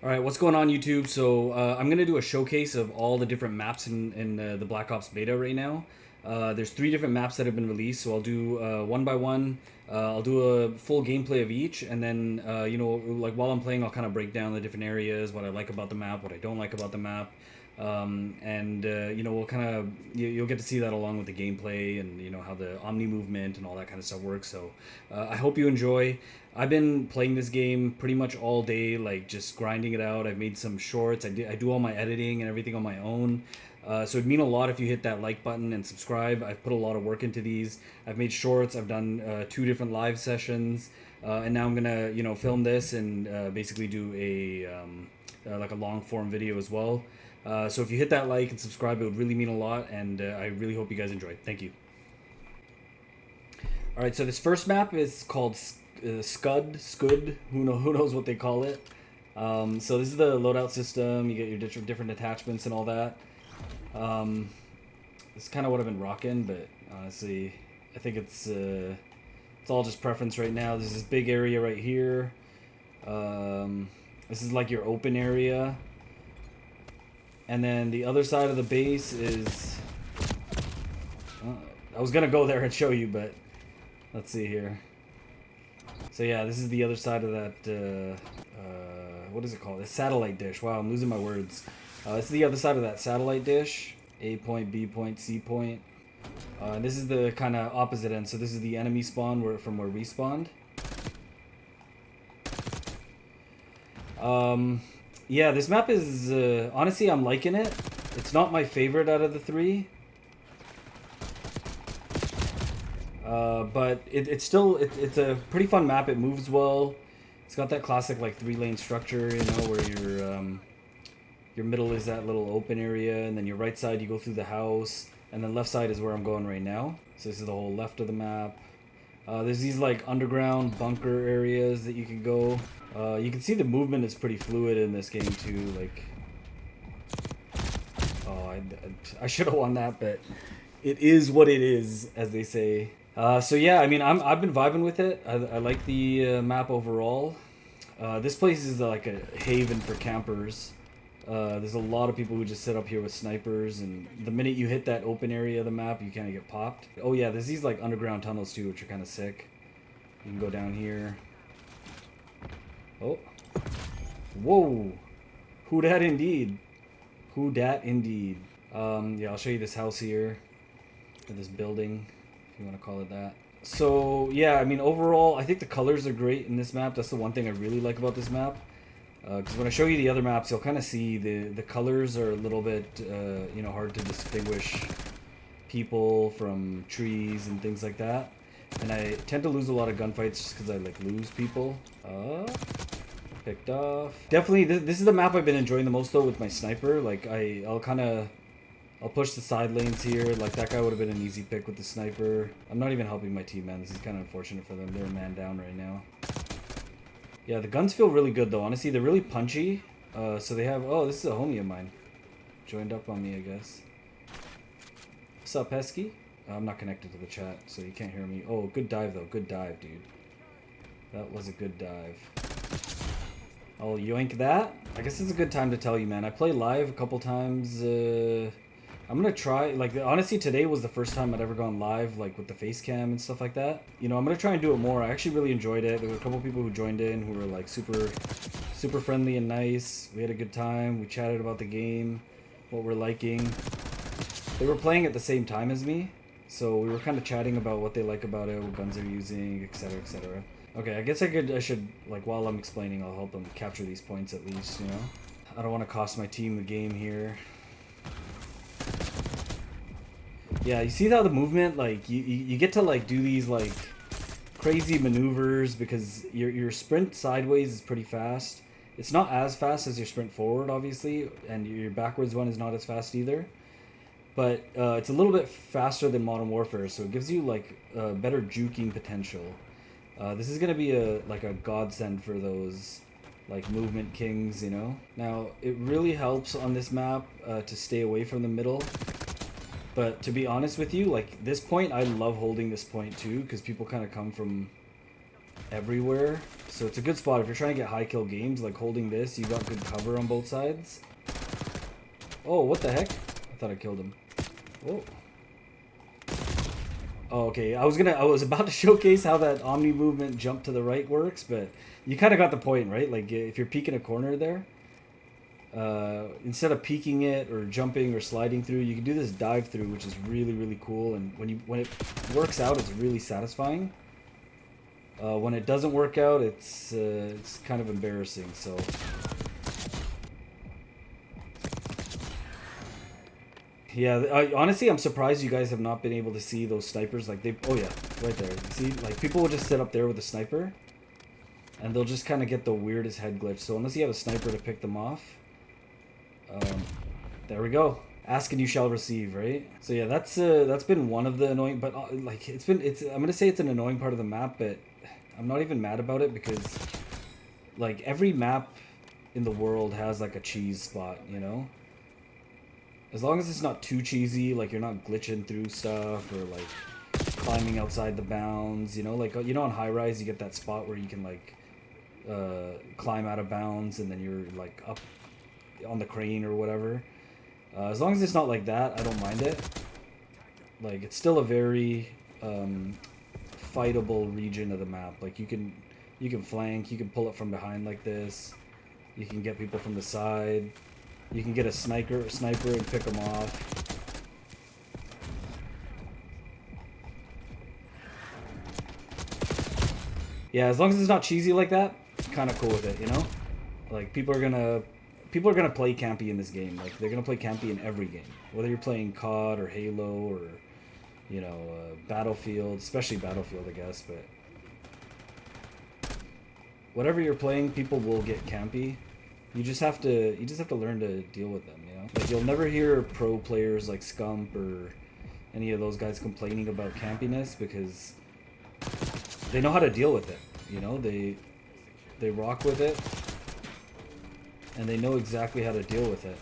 All right, what's going on YouTube? So I'm gonna do a showcase of all the different maps in the Black Ops beta right now. There's 3 different maps that have been released, so I'll do one by one. I'll do a full gameplay of each, and then like while I'm playing, I'll kind of break down the different areas, what I like about the map, what I don't like about the map, we'll kind of you'll get to see that along with the gameplay and how the Omni movement and all that kind of stuff works. So I hope you enjoy. I've been playing this game pretty much all day, like just grinding it out. I've made some shorts. I do all my editing and everything on my own. So it'd mean a lot if you hit that like button and subscribe. I've put a lot of work into these. I've made shorts. I've done 2 different live sessions, and now I'm gonna film this and basically do a like a long form video as well. So if you hit that like and subscribe, it would really mean a lot, and I really hope you guys enjoy. Thank you. All right, so this first map is called Scud. Who knows what they call it. So this is the loadout system. You get your different attachments and all that. This is kind of what I've been rocking, but honestly, I think it's all just preference right now. There's this big area right here. This is like your open area. And then the other side of the base is... I was going to go there and show you, but let's see here. So yeah, this is the other side of that... what is it called? A satellite dish. Wow, I'm losing my words. This is the other side of that satellite dish. A point, B point, C point. And this is the kind of opposite end. So this is the enemy spawn from where we spawned. Yeah, this map is, honestly, I'm liking it. It's not my favorite out of the 3. But it's still, it's a pretty fun map. It moves well. It's got that classic, like, 3-lane structure, where your middle is that little open area, and then your right side, you go through the house, and then left side is where I'm going right now. So this is the whole left of the map. There's these, like, underground bunker areas that you can go. You can see the movement is pretty fluid in this game too. Like, oh, I should have won that, but it is what it is, as they say. So yeah, I mean, I've been vibing with it. I like the map overall. This place is like a haven for campers. There's a lot of people who just sit up here with snipers, and the minute you hit that open area of the map, you kind of get popped. Oh yeah, there's these like underground tunnels too, which are kind of sick. You can go down here. Oh. Whoa. Who dat indeed? Who dat indeed? Yeah, I'll show you this house here. Or this building, if you want to call it that. So, yeah, I mean, overall, I think the colors are great in this map. That's the one thing I really like about this map. Because when I show you the other maps, you'll kind of see the colors are a little bit, hard to distinguish people from trees and things like that. And I tend to lose a lot of gunfights just because I, like, lose people. Picked off. Definitely, this is the map I've been enjoying the most, though, with my sniper. Like, I'll push the side lanes here. Like, that guy would have been an easy pick with the sniper. I'm not even helping my team, man. This is kind of unfortunate for them. They're a man down right now. Yeah, the guns feel really good, though. Honestly, they're really punchy. So they have... Oh, this is a homie of mine. Joined up on me, I guess. What's up, Pesky? I'm not connected to the chat, so you can't hear me. Oh, good dive, though. Good dive, dude. That was a good dive. I'll yoink that. I guess it's a good time to tell you, man. I play live a couple times. I'm gonna try, like, honestly, today was the first time I'd ever gone live, like, with the face cam and stuff like that. I'm gonna try and do it more. I actually really enjoyed it. There were a couple people who joined in who were, like, super friendly and nice. We had a good time. We chatted about the game, what we're liking. They were playing at the same time as me, so we were kind of chatting about what they like about it, what guns they're using, etc., etc. Okay, I guess I should, like, while I'm explaining, I'll help them capture these points at least, I don't want to cost my team the game here. Yeah, you see how the movement, like, you get to, like, do these, like, crazy maneuvers because your sprint sideways is pretty fast. It's not as fast as your sprint forward, obviously, and your backwards one is not as fast either. But it's a little bit faster than Modern Warfare, so it gives you, like, better juking potential. This is going to be a godsend for those, like, movement kings, Now, it really helps on this map to stay away from the middle. But to be honest with you, like, this point, I love holding this point too, because people kind of come from everywhere. So it's a good spot if you're trying to get high kill games, like holding this, you got good cover on both sides. Oh, what the heck? I thought I killed him. Whoa. Oh, okay, I was about to showcase how that Omni movement jump to the right works, but you kind of got the point, right? Like if you're peeking a corner there, instead of peeking it or jumping or sliding through, you can do this dive through, which is really, really cool. And when it works out, it's really satisfying. When it doesn't work out, it's kind of embarrassing. So. Yeah, honestly, I'm surprised you guys have not been able to see those snipers. Like oh yeah, right there. You see, like people will just sit up there with a sniper, and they'll just kind of get the weirdest head glitch. So unless you have a sniper to pick them off, there we go. Ask and you shall receive, right? So yeah, that's been one of the annoying, but like I'm gonna say it's an annoying part of the map, but I'm not even mad about it because like every map in the world has like a cheese spot, you know. As long as it's not too cheesy, like you're not glitching through stuff or like climbing outside the bounds, you know, like you know on high rise you get that spot where you can like climb out of bounds and then you're like up on the crane or whatever. As long as it's not like that, I don't mind it. Like it's still a very fightable region of the map. Like you can flank, you can pull it from behind like this, you can get people from the side. You can get a sniper and pick them off. Yeah, as long as it's not cheesy like that, kind of cool with it, you know? Like people are gonna play campy in this game. Like they're gonna play campy in every game, whether you're playing COD or Halo or you know Battlefield, especially Battlefield, I guess. But whatever you're playing, people will get campy. You just have to learn to deal with them, you know? Like you'll never hear pro players like Scump or any of those guys complaining about campiness because they know how to deal with it, you know? They rock with it and they know exactly how to deal with it.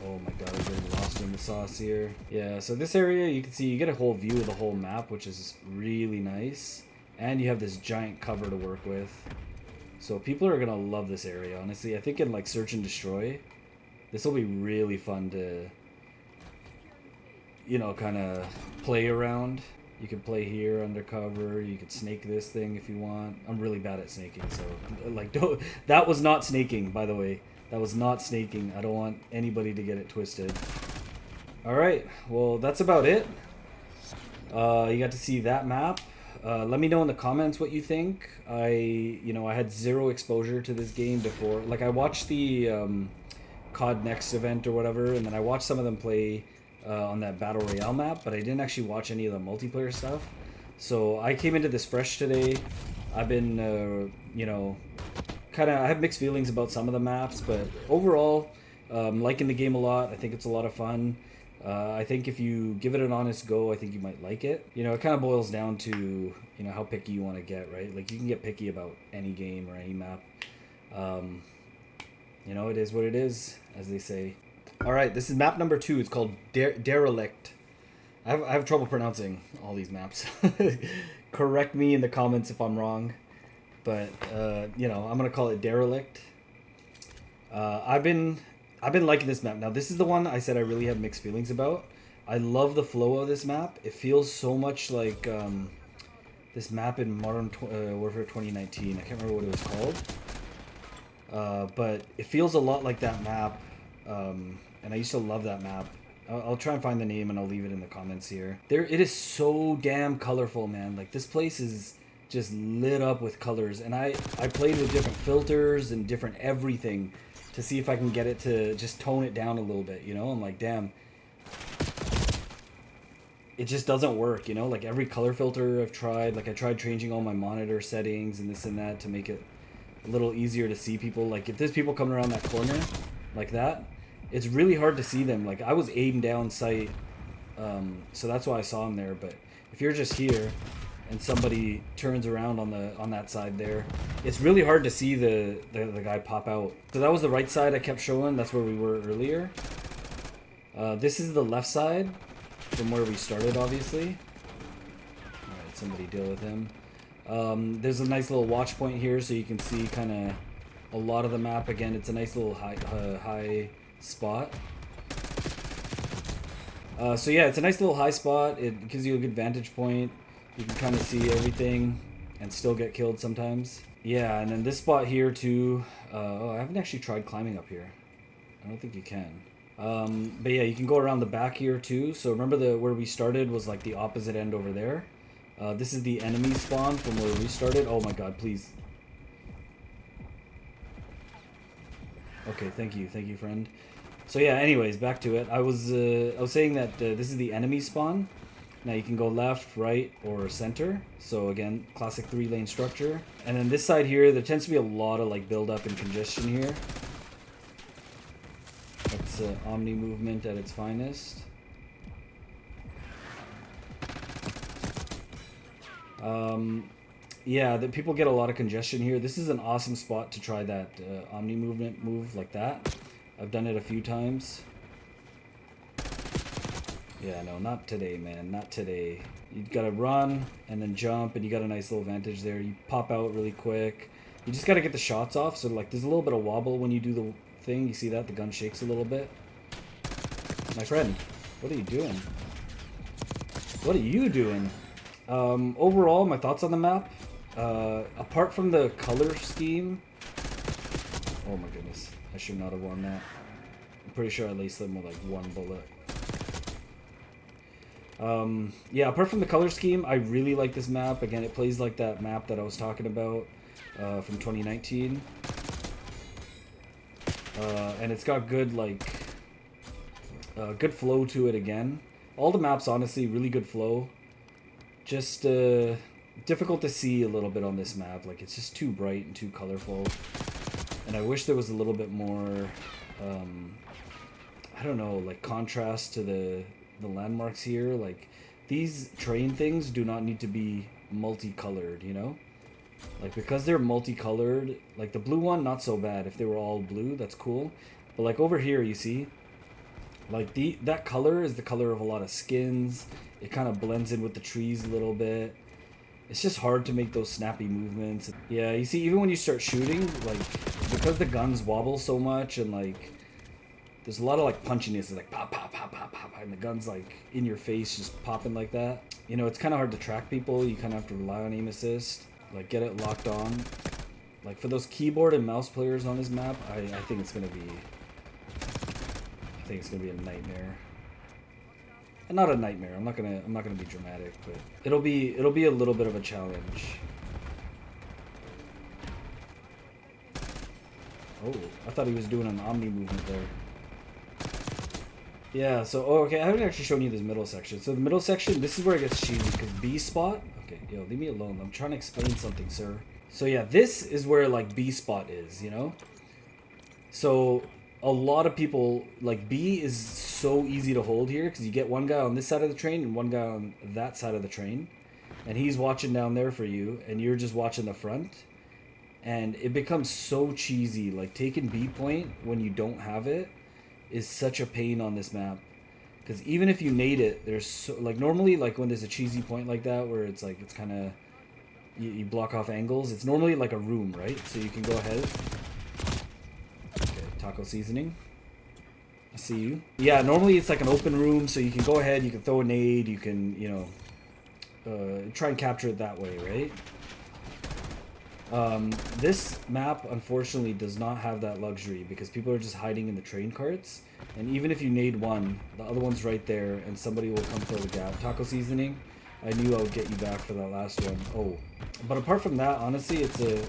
Oh my god, we're getting lost in the sauce here. Yeah, so this area you can see you get a whole view of the whole map, which is really nice. And you have this giant cover to work with. So people are gonna love this area, honestly. I think in like search and destroy, this will be really fun to, you know, kind of play around. You can play here undercover. You could snake this thing if you want. I'm really bad at snaking, so like don't. That was not snaking, by the way. That was not snaking. I don't want anybody to get it twisted. All right, well that's about it. You got to see that map. Let me know in the comments what you think. I had zero exposure to this game before. Like I watched the COD Next event or whatever, and then I watched some of them play on that Battle Royale map, but I didn't actually watch any of the multiplayer stuff. So I came into this fresh today. I've been, I have mixed feelings about some of the maps, but overall, liking the game a lot. I think it's a lot of fun. I think if you give it an honest go, I think you might like it. You know, it kind of boils down to, you know, how picky you want to get, right? Like, you can get picky about any game or any map. You know, it is what it is, as they say. All right, this is map number 2. It's called Derelict. I have trouble pronouncing all these maps. Correct me in the comments if I'm wrong. But, I'm going to call it Derelict. I've been liking this map. Now, this is the one I said I really have mixed feelings about. I love the flow of this map. It feels so much like this map in Modern Warfare 2019. I can't remember what it was called. But it feels a lot like that map. And I used to love that map. I'll try and find the name and I'll leave it in the comments here. It is so damn colorful, man. Like, this place is just lit up with colors. And I played with different filters and different everything to see if I can get it to just tone it down a little bit, you know? I'm like, damn. It just doesn't work, you know? Like, every color filter I've tried, like I tried changing all my monitor settings and this and that to make it a little easier to see people. Like, if there's people coming around that corner like that, it's really hard to see them. Like, I was aimed down sight, so that's why I saw them there. But if you're just here and somebody turns around on that side there, it's really hard to see the guy pop out. So that was the right side I kept showing. That's where we were earlier. This is the left side from where we started, obviously. Alright, somebody deal with him. There's a nice little watch point here, so you can see kind of a lot of the map. Again, it's a nice little high spot. So yeah, it's a nice little high spot. It gives you a good vantage point. You can kind of see everything and still get killed sometimes. Yeah, and then this spot here too. Oh, I haven't actually tried climbing up here. I don't think you can. But yeah, you can go around the back here too. So remember where we started was like the opposite end over there. This is the enemy spawn from where we started. Oh my god, please. Okay, thank you, friend. So yeah, anyways, back to it. I was saying that this is the enemy spawn. Now you can go left, right, or center. So again, classic 3-lane structure. And then this side here, there tends to be a lot of like build up and congestion here. That's Omnimovement at its finest. Yeah, people get a lot of congestion here. This is an awesome spot to try that Omnimovement move like that. I've done it a few times. Yeah, no, not today, man. Not today. You gotta run and then jump, and you got a nice little vantage there. You pop out really quick. You just gotta get the shots off. So like, there's a little bit of wobble when you do the thing. You see that? The gun shakes a little bit. My friend, what are you doing? What are you doing? Overall, my thoughts on the map. Apart from the color scheme. Oh my goodness. I should not have won that. I'm pretty sure I laced them with like one bullet. Yeah, apart from the color scheme, I really like this map. Again, it plays like that map that I was talking about from 2019. And it's got good, like, good flow to it again. All the maps, honestly, really good flow. Just difficult to see a little bit on this map. Like, it's just too bright and too colorful. And I wish there was a little bit more, I don't know, like contrast to the landmarks here. Like, these train things do not need to be multicolored, you know? Like, because they're multicolored, like the blue one, not so bad. If they were all blue, that's cool. But like over here, you see, like that color is the color of a lot of skins. It kind of blends in with the trees a little bit. It's just hard to make those snappy movements. Yeah, you see, even when you start shooting, like, because the guns wobble so much and like, there's a lot of like punchiness. It's like pop, pop, pop, pop, pop, and the gun's like in your face, just popping like that. You know, it's kind of hard to track people. You kind of have to rely on aim assist, like get it locked on. Like for those keyboard and mouse players on this map, I think it's gonna be, a nightmare. And not a nightmare. I'm not gonna be dramatic, but it'll be a little bit of a challenge. Oh, I thought he was doing an Omni movement there. Yeah, so, oh, okay, I haven't actually shown you this middle section. So the middle section, this is where it gets cheesy, because B spot, okay, yo, leave me alone. I'm trying to explain something, sir. So yeah, this is where, like, B spot is, you know? So a lot of people, like, B is so easy to hold here, because you get one guy on this side of the train and one guy on that side of the train. And he's watching down there for you, and you're just watching the front. And it becomes so cheesy, like, taking B point when you don't have it is such a pain on this map, because even if you nade it, there's so, like, normally, like when there's a cheesy point like that where it's like, it's kind of, you block off angles, it's normally like a room, right? So you can go ahead. Okay, taco seasoning, I see you. Yeah, normally it's like an open room, so you can go ahead, you can throw a nade, you can, you know, try and capture it that way, right? This map, unfortunately, does not have that luxury, because people are just hiding in the train carts, and even if you nade one, the other one's right there, and somebody will come fill the gap. Taco seasoning, I knew I would get you back for that last one. Oh, but apart from that, honestly, it's a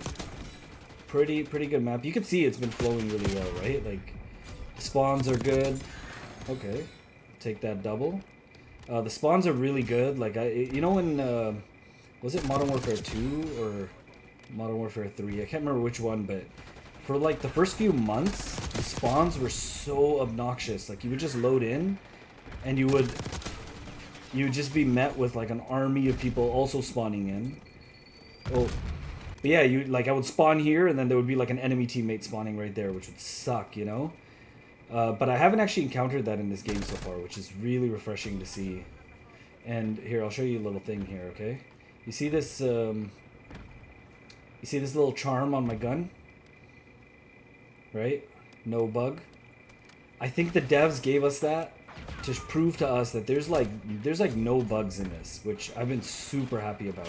pretty good map. You can see it's been flowing really well, right? Like, the spawns are good. Okay, take that double. The spawns are really good. Like, you know when, was it Modern Warfare 2 or Modern Warfare 3? I can't remember which one, but for like the first few months, the spawns were so obnoxious. Like, you would just load in, and you would just be met with like an army of people also spawning in. Oh, but yeah, I would spawn here, and then there would be like an enemy teammate spawning right there, which would suck, you know? But I haven't actually encountered that in this game so far, which is really refreshing to see. And here, I'll show you a little thing here, okay? You see this, You see this little charm on my gun? Right? No bug. I think the devs gave us that to prove to us that there's like no bugs in this, which I've been super happy about.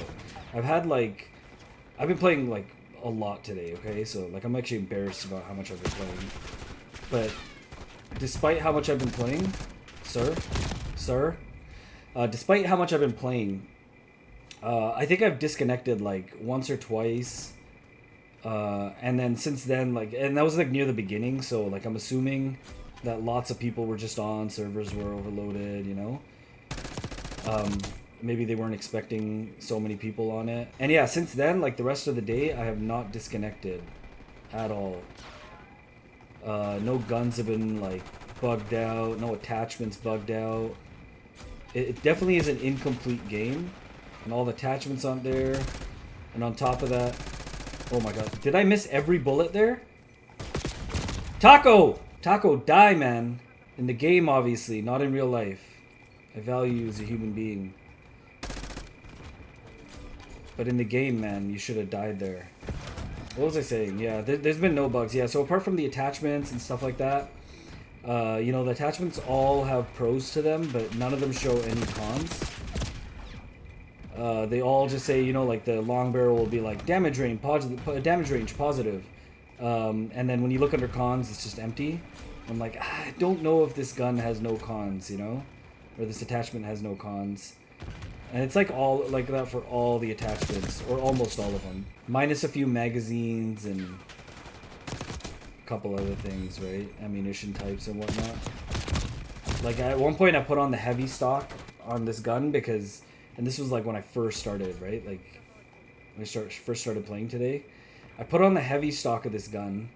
I've been playing like a lot today, okay? So like I'm actually embarrassed about how much I've been playing. But despite how much I've been playing, despite how much I've been playing, I think I've disconnected like once or twice. And then since then, like, and that was like near the beginning, so like I'm assuming that lots of people were just on, servers were overloaded, you know? Maybe they weren't expecting so many people on it. And yeah, since then, like the rest of the day, I have not disconnected at all. No guns have been like bugged out, no attachments bugged out. It definitely is an incomplete game, and all the attachments aren't there. And on top of that, oh my god, did I miss every bullet there? Taco! Taco, die, man. In the game, obviously, not in real life. I value you as a human being. But in the game, man, you should have died there. What was I saying? Yeah, there's been no bugs. Yeah, so apart from the attachments and stuff like that, you know, the attachments all have pros to them, but none of them show any cons. They all just say, you know, like the long barrel will be like damage range positive. And then when you look under cons, it's just empty. I'm like, I don't know if this gun has no cons, you know? Or this attachment has no cons. And it's like all like that for all the attachments, or almost all of them. Minus a few magazines and a couple other things, right? Ammunition types and whatnot. Like at one point I put on the heavy stock on this gun because, and this was like when I first started, right? Like when I first started playing today. I put on the heavy stock of this gun,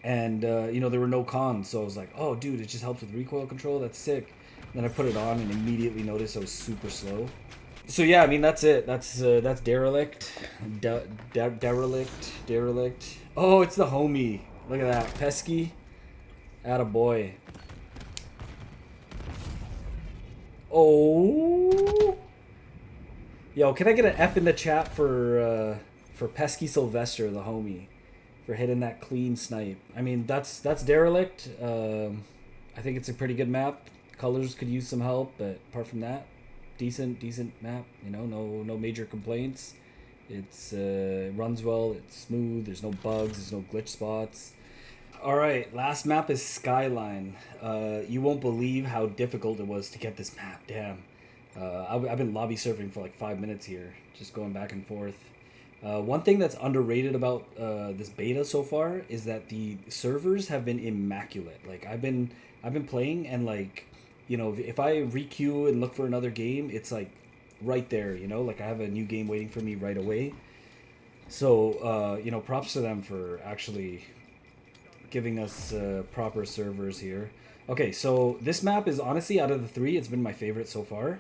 and you know, there were no cons, so I was like, oh dude, it just helps with recoil control, that's sick. Then I put it on and immediately noticed I was super slow. So yeah, I mean, that's it. That's Derelict. Derelict. Oh, it's the homie. Look at that. Pesky. Attaboy. Oh. Yo, can I get an F in the chat for Pesky Sylvester, the homie, for hitting that clean snipe? I mean, that's Derelict. I think it's a pretty good map. Colors could use some help, but apart from that, decent map. You know, no major complaints. It's runs well. It's smooth. There's no bugs. There's no glitch spots. All right, last map is Skyline. You won't believe how difficult it was to get this map. Damn. I've been lobby surfing for like 5 minutes here, just going back and forth. One thing that's underrated about this beta so far is that the servers have been immaculate. Like I've been playing, and like, you know, if I requeue and look for another game, it's like right there, you know, like I have a new game waiting for me right away. So, you know, props to them for actually giving us proper servers here. Okay, so this map is honestly, out of the three, it's been my favorite so far.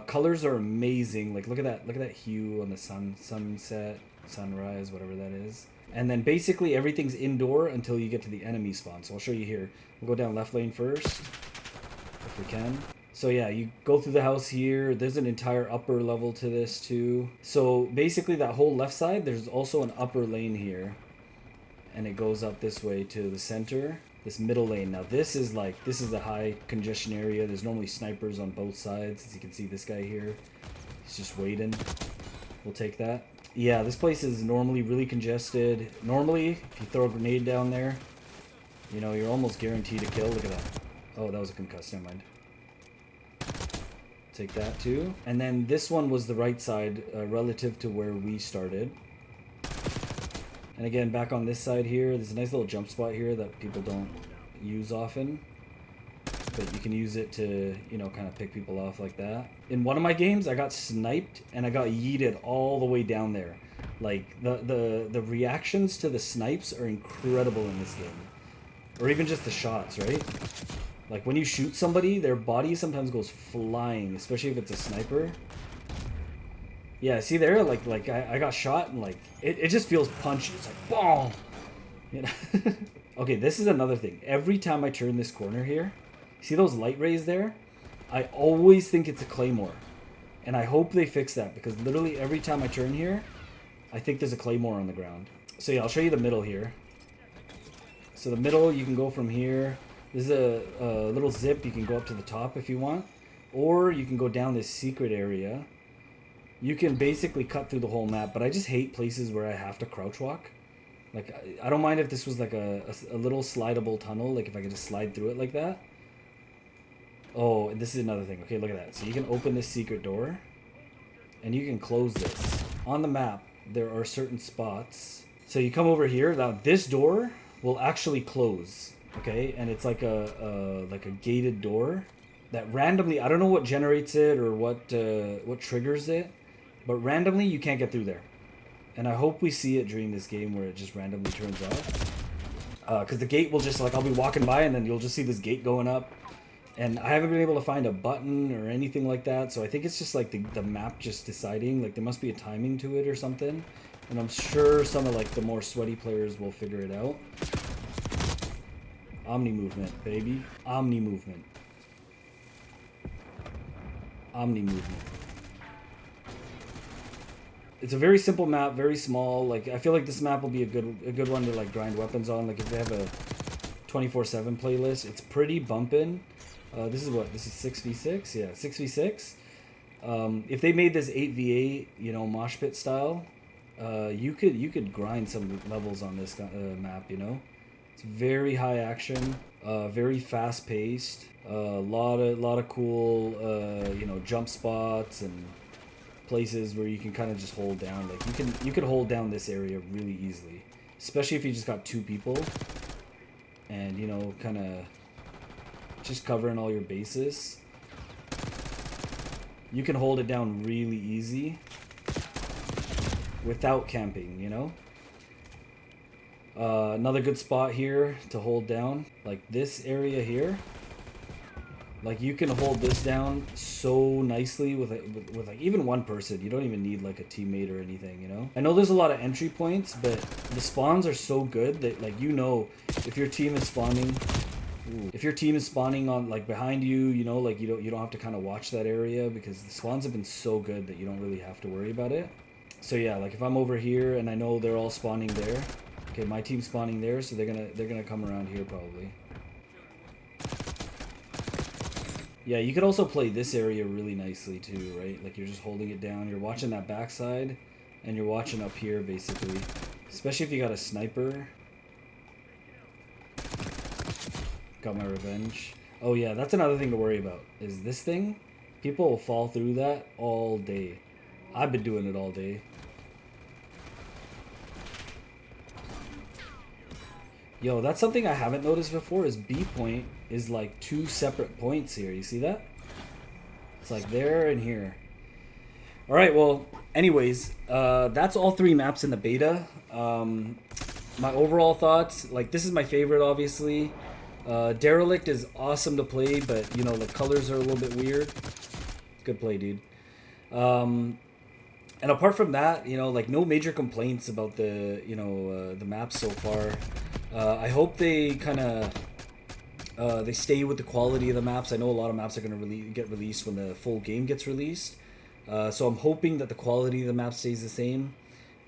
Colors are amazing. Like look at that hue on the sunset, sunrise, whatever that is. And then basically everything's indoor until you get to the enemy spawn. So I'll show you here. We'll go down left lane first, if we can. So yeah, you go through the house here. There's an entire upper level to this too. So basically that whole left side, there's also an upper lane here. And it goes up this way to the center. This middle lane. Now this is a high congestion area. There's normally snipers on both sides. As you can see, this guy here, he's just waiting. We'll take that. Yeah, this place is normally really congested. Normally, if you throw a grenade down there, you know, you're almost guaranteed to kill. Look at that. Oh, that was a concuss. Never mind. Take that too. And then this one was the right side relative to where we started. And again, back on this side here, there's a nice little jump spot here that people don't use often. But you can use it to, you know, kind of pick people off like that. In one of my games, I got sniped and I got yeeted all the way down there. Like, the reactions to the snipes are incredible in this game. Or even just the shots, right? Like, when you shoot somebody, their body sometimes goes flying, especially if it's a sniper. Yeah, see there, like I got shot and like it just feels punchy. It's like boom. You know? Okay, this is another thing. Every time I turn this corner here, see those light rays there? I always think it's a claymore. And I hope they fix that, because literally every time I turn here, I think there's a claymore on the ground. So yeah, I'll show you the middle here. So the middle, you can go from here. This is a little zip. You can go up to the top if you want. Or you can go down this secret area. You can basically cut through the whole map, but I just hate places where I have to crouch walk. Like, I don't mind if this was like a little slidable tunnel, like if I could just slide through it like that. Oh, and this is another thing. Okay, look at that. So you can open this secret door, and you can close this. On the map, there are certain spots. So you come over here. Now, this door will actually close, okay? And it's like a gated door that randomly, I don't know what generates it or what triggers it, but randomly you can't get through there. And I hope we see it during this game where it just randomly turns off. Because the gate will just, like, I'll be walking by and then you'll just see this gate going up. And I haven't been able to find a button or anything like that. So I think it's just, like, the map just deciding. Like, there must be a timing to it or something. And I'm sure some of, like, the more sweaty players will figure it out. Omnimovement, baby. Omnimovement. Omnimovement. It's a very simple map, very small. Like, I feel like this map will be a good one to like grind weapons on. Like if they have a 24/7 playlist, it's pretty bumpin'. This is what? This is 6v6? Yeah, 6v6. If they made this 8v8, you know, mosh pit style, you could grind some levels on this map, you know. It's very high action, very fast paced, lot of cool, you know, jump spots and places where you can kind of just hold down. Like you can hold down this area really easily, especially if you just got 2 people and, you know, kind of just covering all your bases. You can hold it down really easy without camping, you know. Another good spot here to hold down, like this area here. Like you can hold this down so nicely with like even one person. You don't even need like a teammate or anything, you know. I know there's a lot of entry points, but the spawns are so good that, like, you know, if your team is spawning, if your team is spawning on like behind you, you know, like you don't have to kind of watch that area because the spawns have been so good that you don't really have to worry about it. So yeah, like if I'm over here and I know they're all spawning there. Okay, my team's spawning there, so they're gonna come around here probably. Yeah, you could also play this area really nicely too, right? Like you're just holding it down, you're watching that backside, and you're watching up here basically. Especially if you got a sniper. Got my revenge. Oh yeah, that's another thing to worry about, is this thing. People will fall through that all day. I've been doing it all day. Yo, that's something I haven't noticed before, is B point is like 2 separate points here. You see that? It's like there and here. Alright, well, anyways, that's all 3 maps in the beta. My overall thoughts, like this is my favorite obviously. Derelict is awesome to play, but you know, the colors are a little bit weird. Good play, dude. And apart from that, you know, like no major complaints about the, you know, the maps so far. I hope they kind of they stay with the quality of the maps. I know a lot of maps are going to get released when the full game gets released. So I'm hoping that the quality of the map stays the same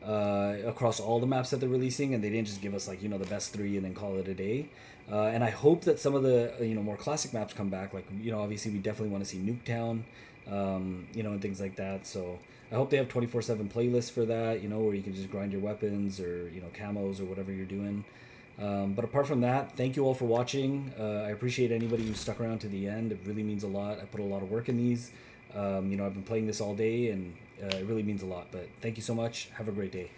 across all the maps that they're releasing, and they didn't just give us like, you know, the best 3 and then call it a day. And I hope that some of the, you know, more classic maps come back. Like, you know, obviously we definitely want to see Nuketown, you know, and things like that. So I hope they have 24/7 playlists for that, you know, where you can just grind your weapons or, you know, camos or whatever you're doing. But apart from that, thank you all for watching. I appreciate anybody who stuck around to the end. It really means a lot. I put a lot of work in these. You know, I've been playing this all day, and it really means a lot. But thank you so much. Have a great day.